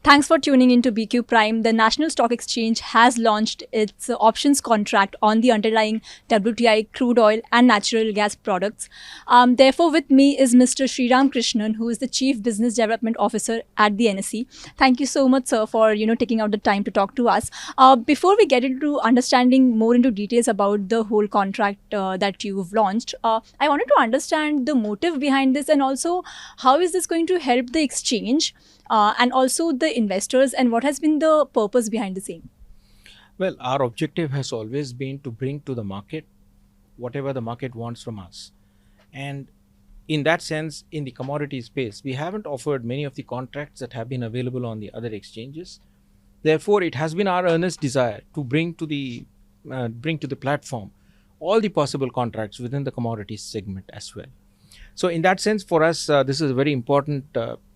Thanks for tuning into BQ Prime. The National Stock Exchange has launched its options contract on the underlying WTI crude oil and natural gas products. Therefore, with me is Mr. Sriram Krishnan, who is the Chief Business Development Officer at the NSE. Thank you so much, sir, for taking out the time to talk to us. Before we get into understanding more into details about the whole contract that you've launched, I wanted to understand the motive behind this and also how is this going to help the exchange and also the investors, and what has been the purpose behind the same? Well, our objective has always been to bring to the market whatever the market wants from us. And in that sense, in the commodity space, we haven't offered many of the contracts that have been available on the other exchanges. Therefore, it has been our earnest desire to bring to the platform all the possible contracts within the commodities segment as well. So, in that sense, for us, this is a very important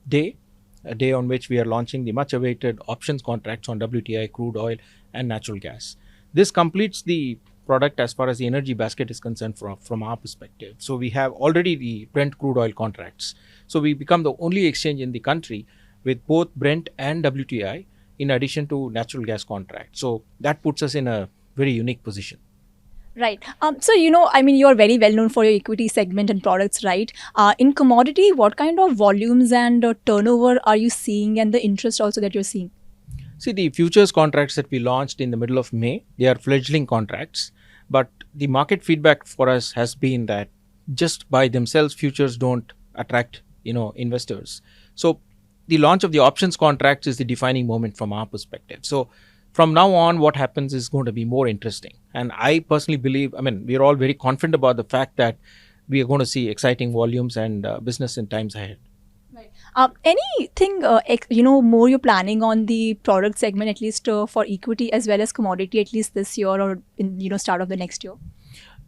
day, a day on which we are launching the much awaited options contracts on WTI, crude oil, and natural gas. This completes the product as far as the energy basket is concerned from our perspective. So, we have already the Brent crude oil contracts. So, we become the only exchange in the country with both Brent and WTI in addition to natural gas contracts. So, that puts us in a very unique position. Right. So, you're very well known for your equity segment and products, right? In commodity, what kind of volumes and turnover are you seeing, and the interest also that you're seeing? See, the futures contracts that we launched in the middle of May, they are fledgling contracts. But the market feedback for us has been that just by themselves, futures don't attract, investors. So the launch of the options contracts is the defining moment from our perspective. So from now on, what happens is going to be more interesting. And I personally believe, we're all very confident about the fact that we are going to see exciting volumes and business in times ahead. Right. Anything, more you're planning on the product segment, at least for equity as well as commodity, at least this year or in, start of the next year?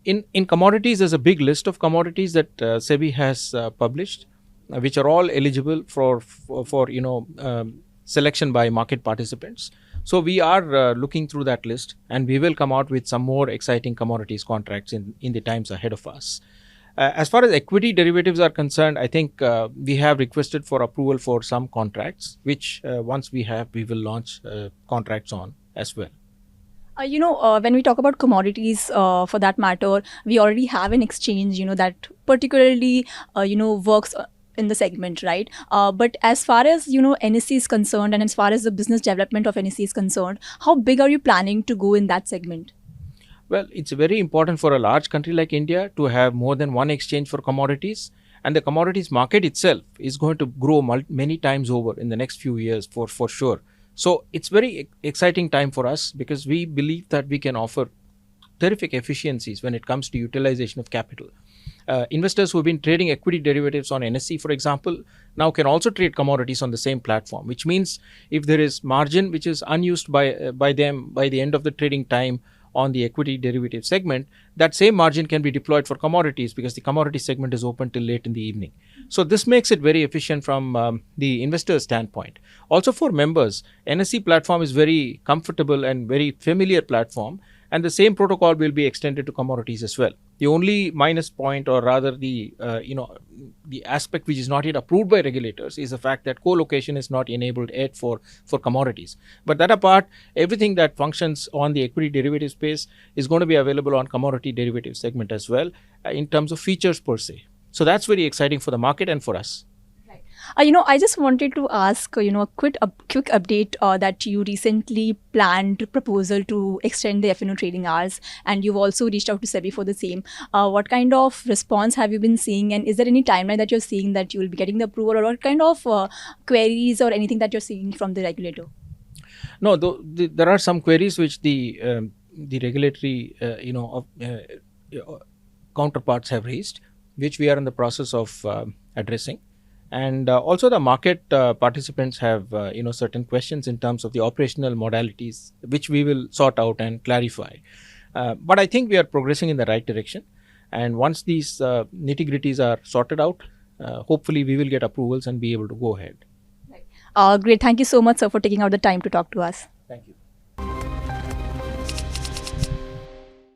In commodities, there's a big list of commodities that SEBI has published, which are all eligible for selection by market participants. So we are looking through that list, and we will come out with some more exciting commodities contracts in the times ahead of us. As far as equity derivatives are concerned, I think we have requested for approval for some contracts, which once we have, we will launch contracts on as well. When we talk about commodities, for that matter, we already have an exchange, that particularly, works in the segment, right? But as far as, NSE is concerned, and as far as the business development of NSE is concerned, how big are you planning to go in that segment? Well, it's very important for a large country like India to have more than one exchange for commodities. And the commodities market itself is going to grow many times over in the next few years for sure. So it's very exciting time for us because we believe that we can offer terrific efficiencies when it comes to utilization of capital. Investors who have been trading equity derivatives on NSE, for example, now can also trade commodities on the same platform, which means if there is margin which is unused by them by the end of the trading time on the equity derivative segment, that same margin can be deployed for commodities because the commodity segment is open till late in the evening. So this makes it very efficient from the investor's standpoint. Also for members, NSE platform is very comfortable and very familiar platform, and the same protocol will be extended to commodities as well. The only minus point, or rather the aspect which is not yet approved by regulators, is the fact that co-location is not enabled yet for commodities. But that apart, everything that functions on the equity derivative space is going to be available on commodity derivative segment as well in terms of features per se. So that's very exciting for the market and for us. I just wanted to ask, a quick update that you recently planned proposal to extend the F&O trading hours, and you've also reached out to SEBI for the same. What kind of response have you been seeing, and is there any timeline that you're seeing that you will be getting the approval, or what kind of queries or anything that you're seeing from the regulator? No, there are some queries which the regulatory counterparts have raised, which we are in the process of addressing. And also the market participants have certain questions in terms of the operational modalities, which we will sort out and clarify. But I think we are progressing in the right direction. And once these nitty-gritties are sorted out, hopefully we will get approvals and be able to go ahead. Great. Thank you so much, sir, for taking out the time to talk to us. Thank you.